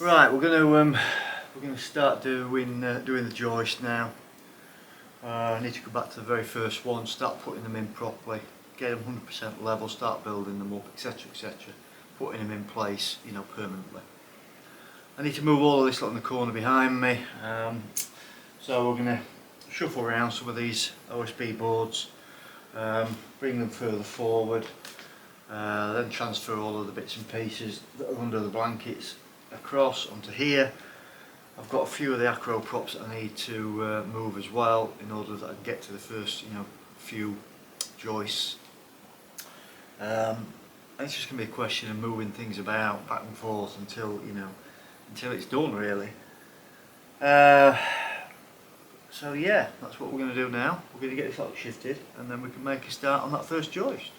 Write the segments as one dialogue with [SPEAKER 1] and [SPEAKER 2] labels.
[SPEAKER 1] Right, we're going to start doing the joist now. I need to go back to the very first one, start putting them in properly, get them 100% level, start building them up, etc, etc, putting them in place, you know, permanently. I need to move all of this lot in the corner behind me, so we're going to shuffle around some of these OSB boards, bring them further forward, then transfer all of the bits and pieces that are under the blankets across onto here. I've got a few of the acro props that I need to move as well in order that I can get to the first, few joists. And it's just going to be a question of moving things about back and forth until it's done, really. So yeah, that's what we're going to do now. We're going to get this lot shifted and then we can make a start on that first joist.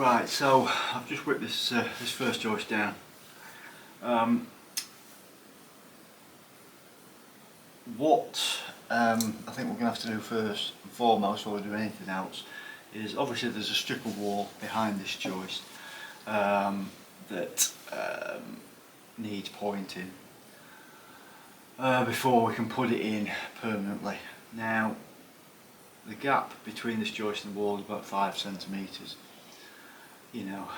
[SPEAKER 1] Right, so I've just whipped this this first joist down. What I think we're going to have to do first and foremost before we do anything else is, obviously there's a strip of wall behind this joist that needs pointing before we can put it in permanently. Now the gap between this joist and the wall is about 5 centimetres. You know,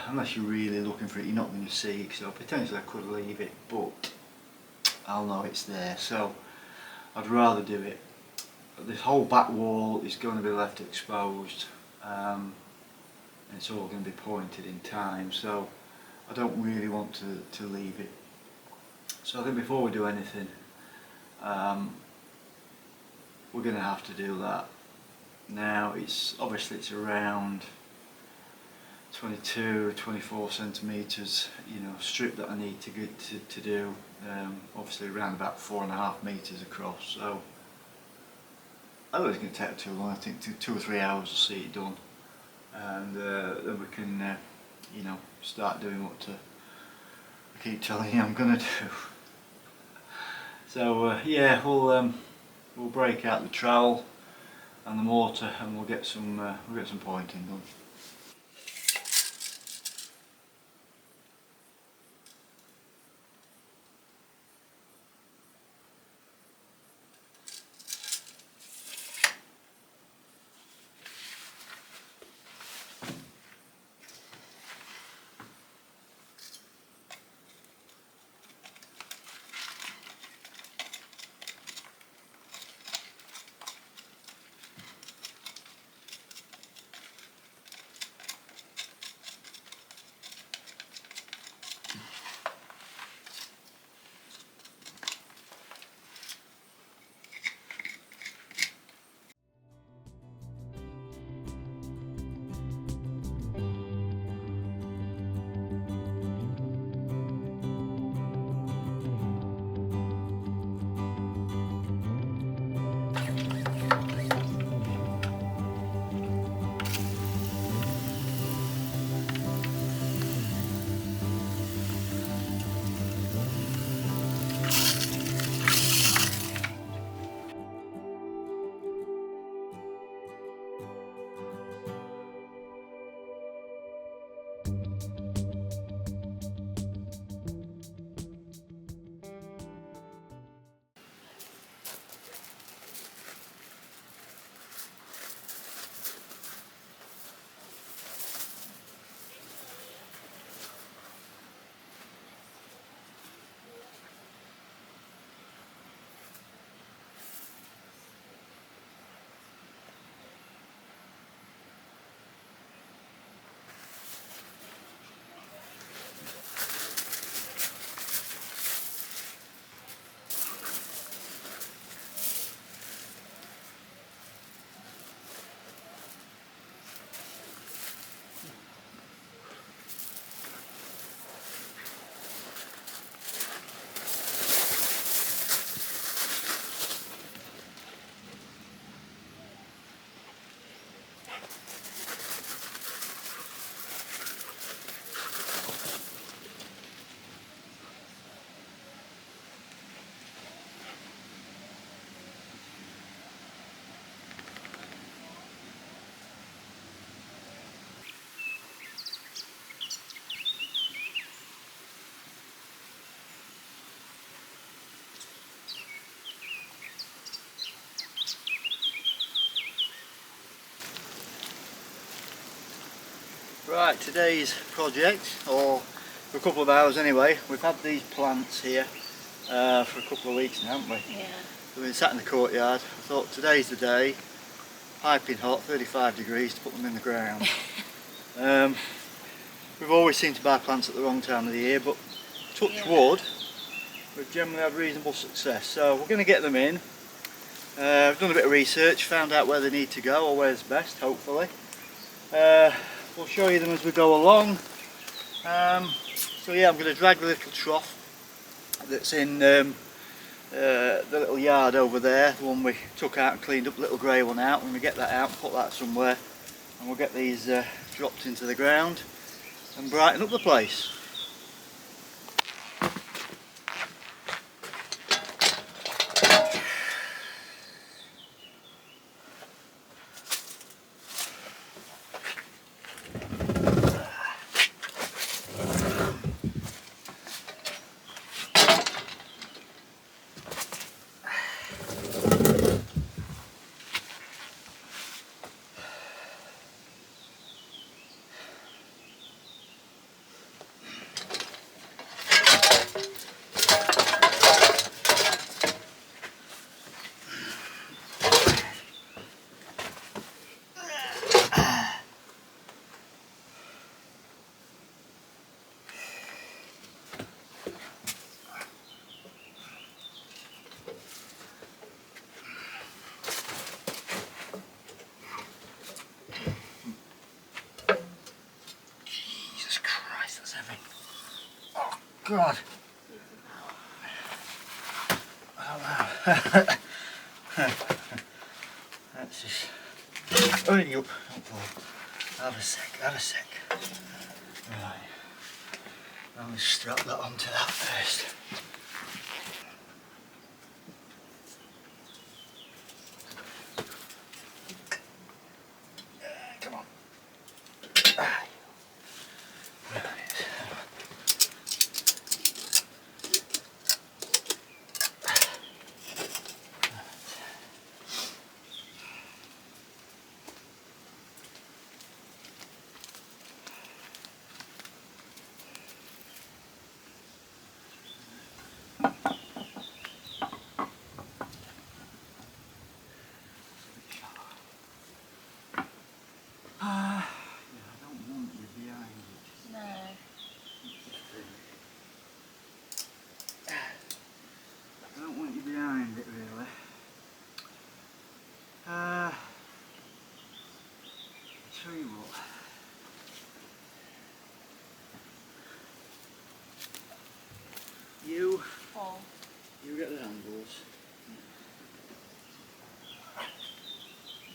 [SPEAKER 1] unless you're really looking for it, you're not going to see it, so potentially I could leave it, but I'll know it's there, so I'd rather do it. This whole back wall is going to be left exposed, and it's all going to be pointed in time, so I don't really want to leave it. So I think before we do anything, we're going to have to do that. Now it's obviously around 22-24 centimetres, you know, strip that I need to get to do, obviously around about 4.5 metres across, so I don't think it's going to take too long. I think 2 or 3 hours to see it done, and then we can you know, start doing what I keep telling you I'm going to do. So yeah, we'll break out the trowel and the mortar and we'll get some pointing done. Right, today's project, or for a couple of hours anyway, we've had these plants here for a couple of weeks now, haven't we?
[SPEAKER 2] Yeah.
[SPEAKER 1] We've been sat in the courtyard. I thought today's the day, piping hot, 35 degrees, to put them in the ground. We've always seemed to buy plants at the wrong time of the year, but touch wood, we've generally had reasonable success. So we're going to get them in. We've done a bit of research, found out where they need to go, or where's best, hopefully. We'll show you them as we go along. So yeah, I'm going to drag the little trough that's in the little yard over there, the one we took out and cleaned up, the little grey one out. When we get that out and put that somewhere, and we'll get these dropped into the ground and brighten up the place. God. Oh, wow. That's just... Hurry up. Have a sec. Right. I'm going to strap that onto that first. Come on. Tell you what. You get the handles.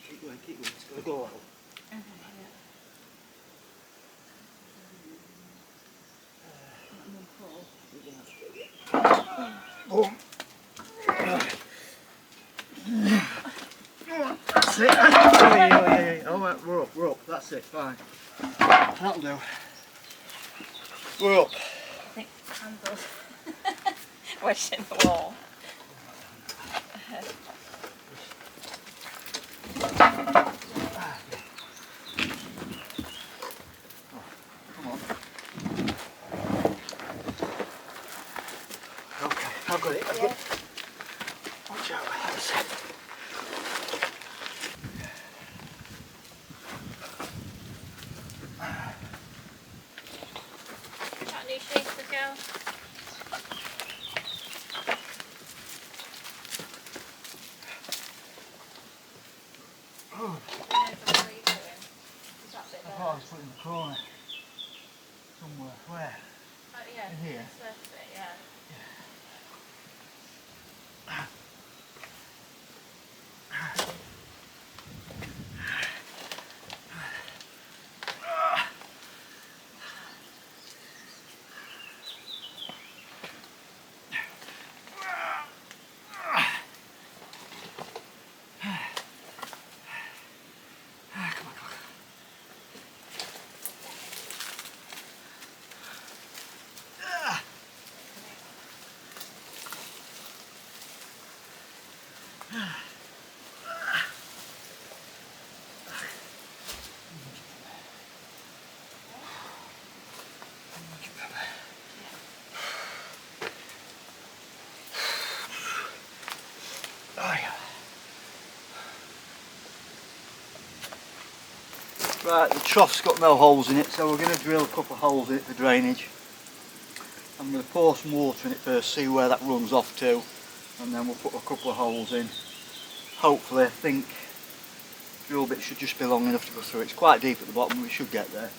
[SPEAKER 1] Keep going, it's got to go out.
[SPEAKER 2] Okay,
[SPEAKER 1] Boom. That's it. Yeah. Oh, right, we're up. That's it, fine. That'll do. We're up.
[SPEAKER 2] I think handles wedged in the wall.
[SPEAKER 1] Come on. Okay, I've got it. Watch out, that's it.
[SPEAKER 2] Got new shades to go.
[SPEAKER 1] Oh.
[SPEAKER 2] What are you doing? Is that bit
[SPEAKER 1] I
[SPEAKER 2] there?
[SPEAKER 1] thought I was putting the corner somewhere. Where?
[SPEAKER 2] Oh yeah,
[SPEAKER 1] In here?
[SPEAKER 2] this first bit, yeah. Right, the trough's got no holes in it, so we're going to drill a couple of holes in it for drainage. I'm going to pour some water in it first, see where that runs off to, and then we'll put a couple of holes in. Hopefully, I think the drill bit should just be long enough to go through. It's quite deep at the bottom, we should get there.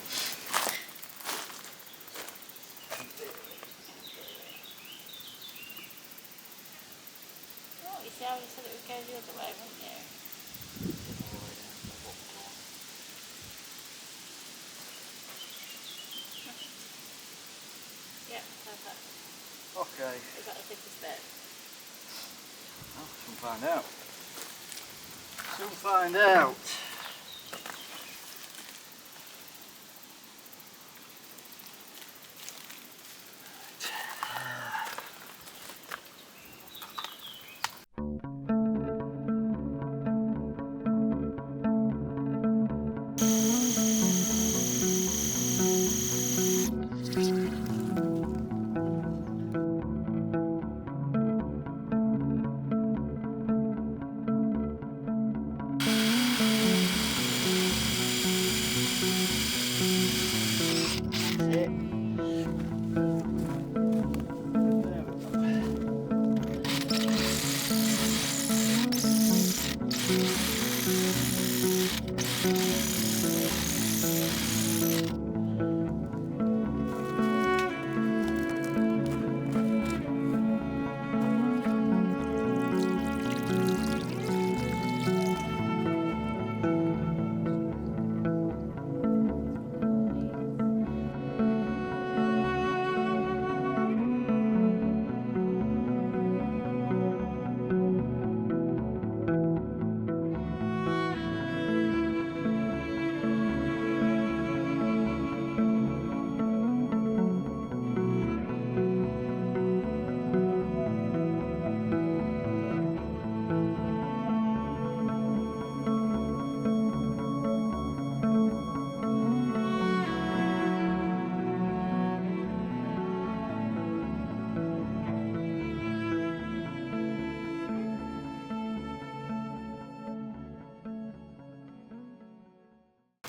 [SPEAKER 2] Oh, you see how you said it would go the other way, wouldn't you? Okay.
[SPEAKER 3] Is that the thickest bit?
[SPEAKER 2] Well, soon find out. Soon find out.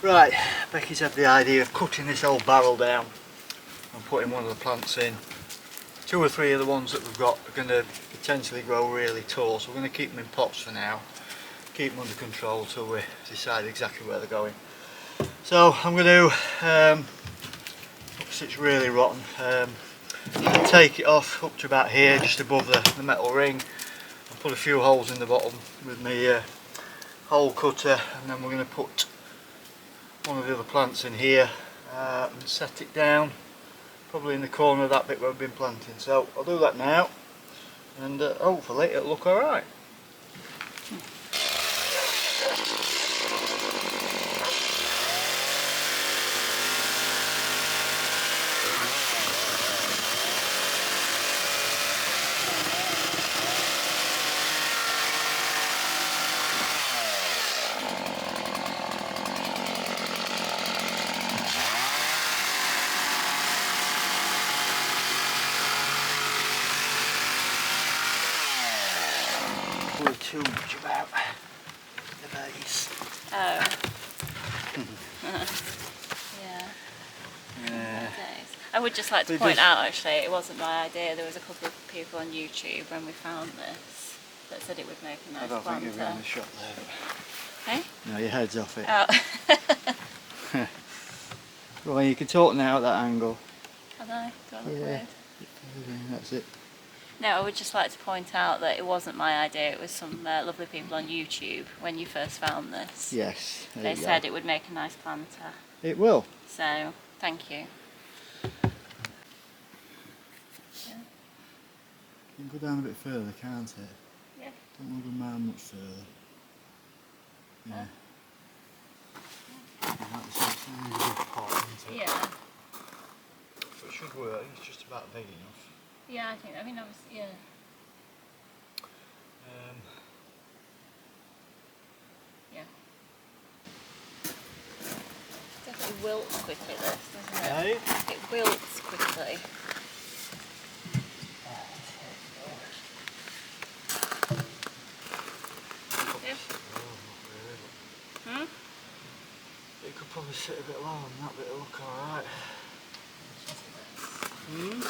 [SPEAKER 2] Right, Becky's had the idea of cutting this old barrel down and putting one of the plants in. 2 or 3 of the ones that we've got are going to potentially grow really tall, so we're going to keep them in pots for now, keep them under control till we decide exactly where they're going. So I'm going to, because it's really rotten, take it off up to about here, just above the metal ring, and put a few holes in the bottom with my hole cutter, and then we're going to put one of the other plants in here and set it down probably in the corner of that bit where we've been planting. So I'll do that now, and hopefully it'll look alright. Too much about the base.
[SPEAKER 3] Oh. Yeah. I would just like to point out, actually, it wasn't my idea. There was a couple of people on YouTube when we found this that said it would make a nice planter.
[SPEAKER 2] I don't think you're in the shot there.
[SPEAKER 3] Hey?
[SPEAKER 2] No, your head's off it.
[SPEAKER 3] Oh.
[SPEAKER 2] Well, you can talk now at that angle.
[SPEAKER 3] Have I? Do I look
[SPEAKER 2] Yeah.
[SPEAKER 3] weird?
[SPEAKER 2] That's it.
[SPEAKER 3] No, I would just like to point out that it wasn't my idea. It was some lovely people on YouTube when you first found this.
[SPEAKER 2] Yes.
[SPEAKER 3] They said it would make a nice planter.
[SPEAKER 2] It will.
[SPEAKER 3] So, thank you.
[SPEAKER 2] You can go down a bit further, can't it?
[SPEAKER 3] Yeah.
[SPEAKER 2] Don't want to go down much further. Yeah.
[SPEAKER 3] Yeah.
[SPEAKER 2] So it should work. It's just about big enough.
[SPEAKER 3] Yeah, I think. I mean, obviously, yeah. Yeah. Definitely wilts quickly, this, doesn't it?
[SPEAKER 2] Hey?
[SPEAKER 3] It wilts quickly. Yeah. Hmm?
[SPEAKER 2] It could probably sit a bit lower and that bit will look alright. Hmm?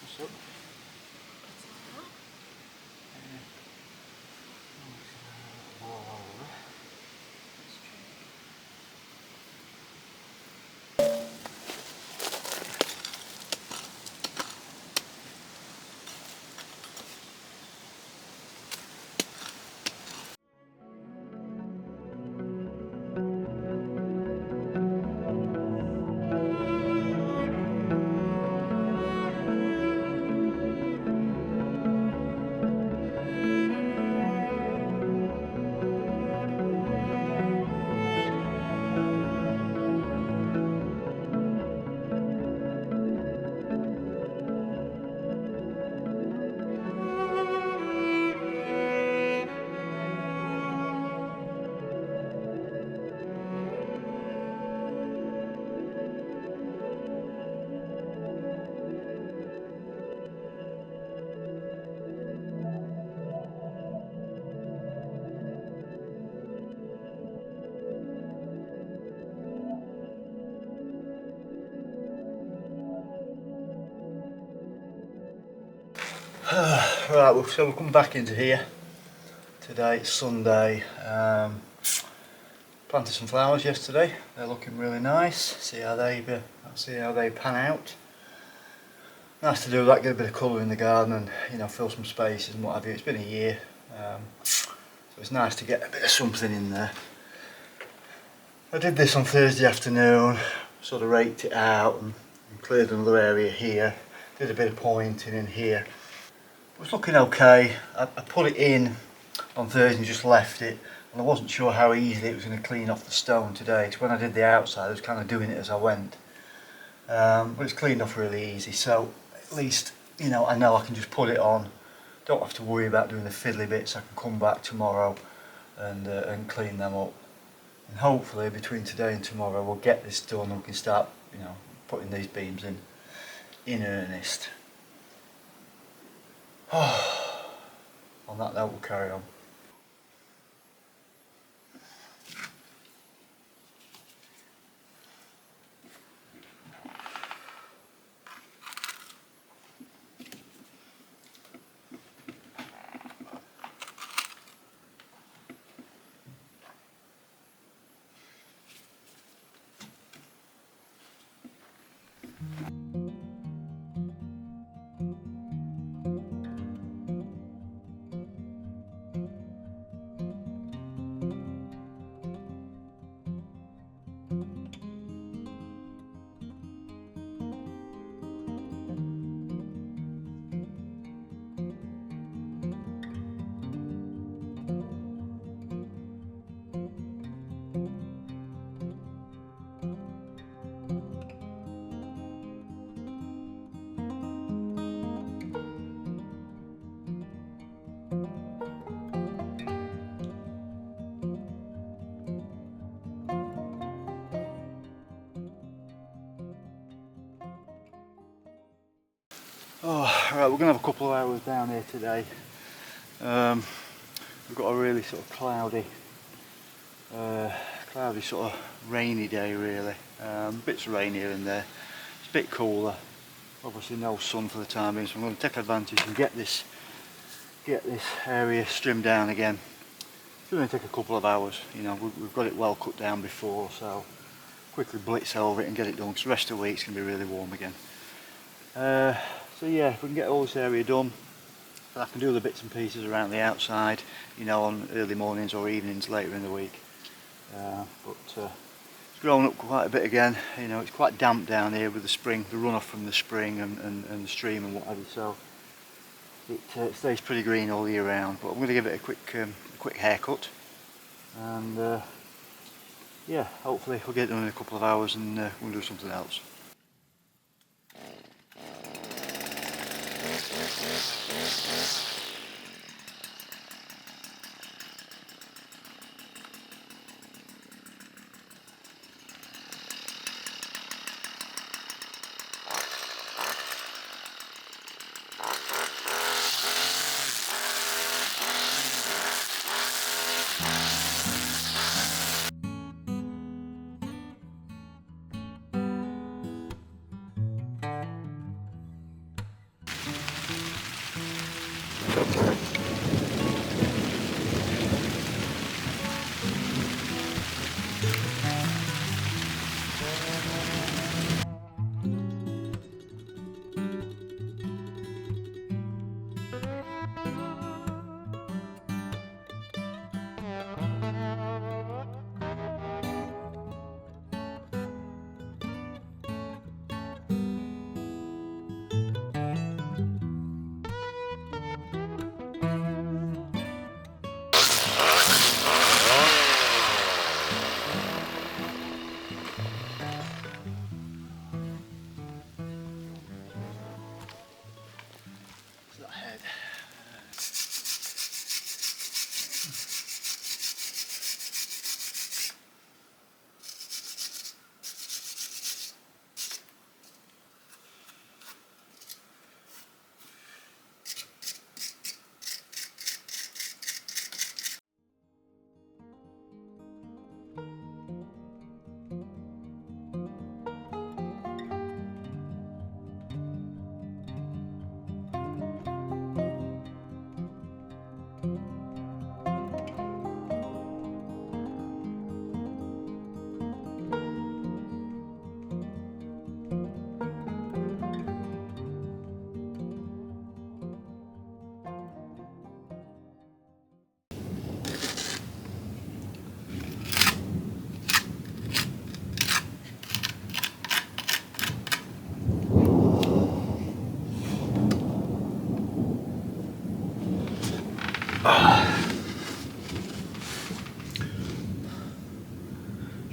[SPEAKER 2] What's up?
[SPEAKER 1] Right, so we'll come back into here. Today it's Sunday. Planted some flowers yesterday. They're looking really nice. See how they pan out. Nice to do that, get a bit of colour in the garden and, you know, fill some spaces and what have you. It's been a year, so it's nice to get a bit of something in there. I did this on Thursday afternoon, sort of raked it out and cleared another area here. Did a bit of pointing in here. It was looking okay. I put it in on Thursday and just left it, and I wasn't sure how easily it was going to clean off the stone today, because when I did the outside I was kind of doing it as I went. But it's cleaned off really easy, so at least, you know I can just put it on. Don't have to worry about doing the fiddly bits. I can come back tomorrow and clean them up. And hopefully between today and tomorrow we'll get this done and we can start, you know, putting these beams in earnest. On that note, we'll carry on. Oh, right, we're going to have a couple of hours down here today. We've got a really sort of cloudy sort of rainy day really. Bits of rain here and there. It's a bit cooler. Obviously no sun for the time being, so I'm going to take advantage and get this area trimmed down again. It's going to take a couple of hours. You know, we've got it well cut down before, so quickly blitz over it and get it done, because the rest of the week's going to be really warm again. So yeah, if we can get all this area done, I can do the bits and pieces around the outside, you know, on early mornings or evenings later in the week. It's grown up quite a bit again. You know, it's quite damp down here with the spring, the runoff from the spring and the stream and what have you, so it stays pretty green all year round. But I'm going to give it a quick haircut, and yeah, hopefully we'll get it done in a couple of hours and we'll do something else.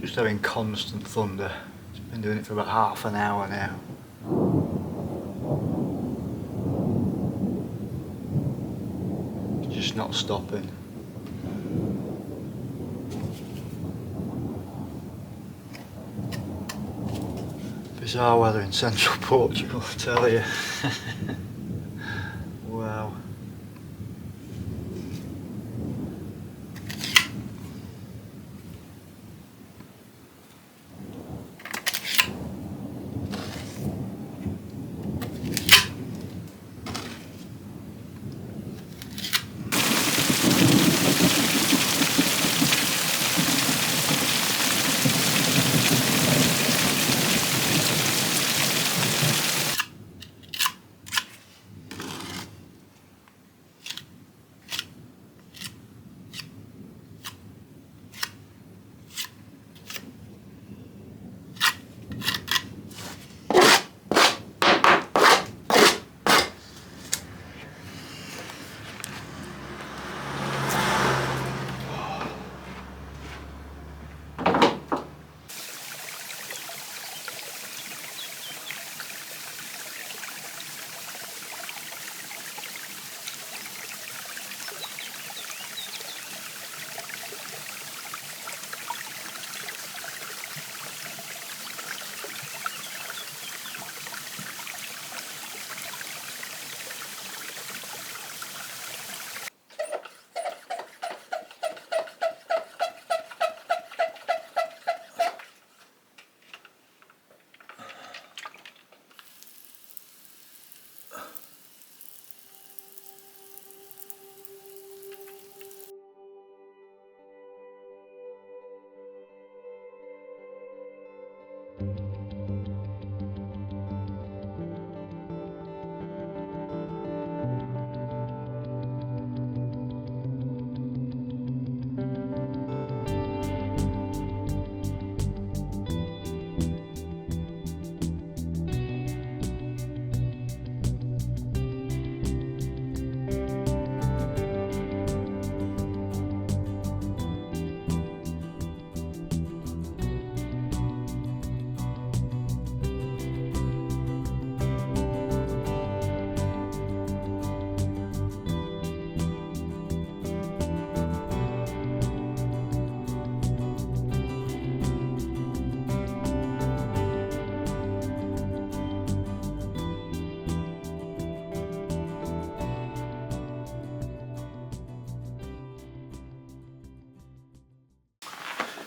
[SPEAKER 2] just having constant thunder. It's been doing it for about half an hour now. It's just not stopping. Bizarre weather in central Portugal, I tell you. Wow.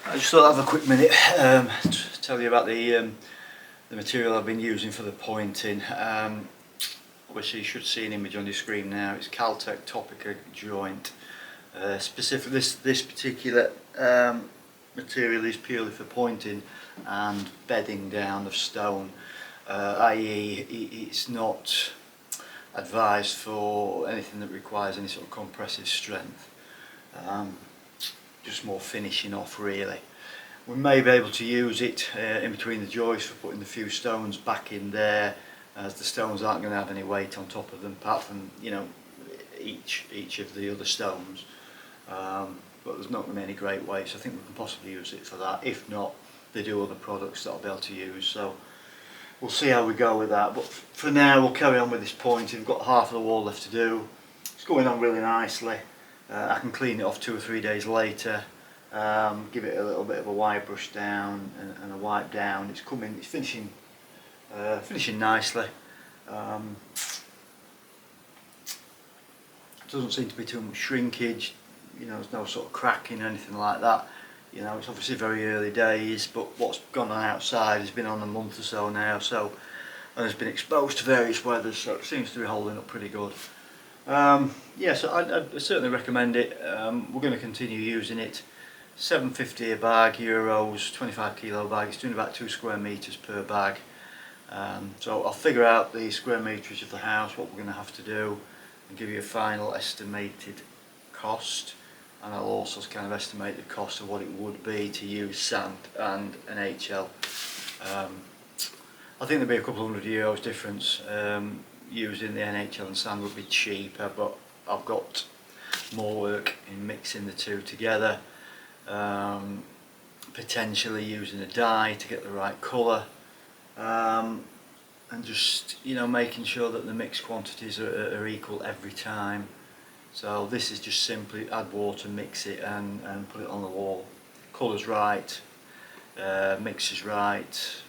[SPEAKER 2] I just thought I'd have a quick minute to tell you about the material I've been using for the pointing. Obviously you should see an image on your screen now. It's Kaltech Topeca Joint. Specific this particular material is purely for pointing and bedding down of stone, i.e. it's not advised for anything that requires any sort of compressive strength. Just more finishing off really. We may be able to use it in between the joists for putting the few stones back in there, as the stones aren't going to have any weight on top of them apart from, you know, each of the other stones, but there's not going to be any great weight, so I think we can possibly use it for that. If not, they do other products that I'll be able to use, so we'll see how we go with that. But for now we'll carry on with this pointing. We've got half of the wall left to do. It's going on really nicely. I can clean it off 2 or 3 days later, give it a little bit of a wire brush down and a wipe down. It's finishing nicely. Doesn't seem to be too much shrinkage, you know, there's no sort of cracking or anything like that. You know, it's obviously very early days, but what's gone on outside has been on a month or so now, so, and has been exposed to various weathers, so it seems to be holding up pretty good. Yeah, so I'd certainly recommend it. We're going to continue using it. €7.50 a bag, euros, 25 kilo bag. It's doing about 2 square meters per bag. So I'll figure out the square meterage of the house, what we're going to have to do, and give you a final estimated cost. And I'll also kind of estimate the cost of what it would be to use sand and an HL. I think there'll be a couple €100 difference. Using the NHL and sand would be cheaper, but I've got more work in mixing the two together.
[SPEAKER 1] potentially using a dye to get the right colour, and just, you know, making sure that the mixed quantities are equal every time. So this is just simply add water, mix it and put it on the wall. Colour's right, mix is right,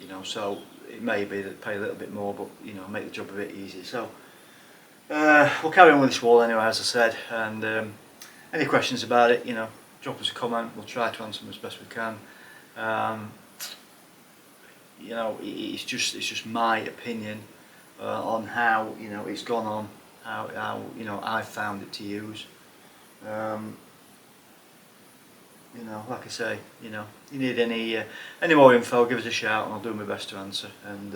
[SPEAKER 1] you know, so it may be that pay a little bit more, but you know, make the job a bit easier. So we'll carry on with this wall anyway, as I said, and any questions about it, you know, drop us a comment, we'll try to answer them as best we can. You know, it's just my opinion on how, you know, it's gone on, how you know, I found it to use. You know, like I say, you know, you need any more info, give us a shout and I'll do my best to answer, and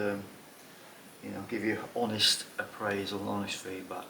[SPEAKER 1] you know, give you honest appraisal and honest feedback.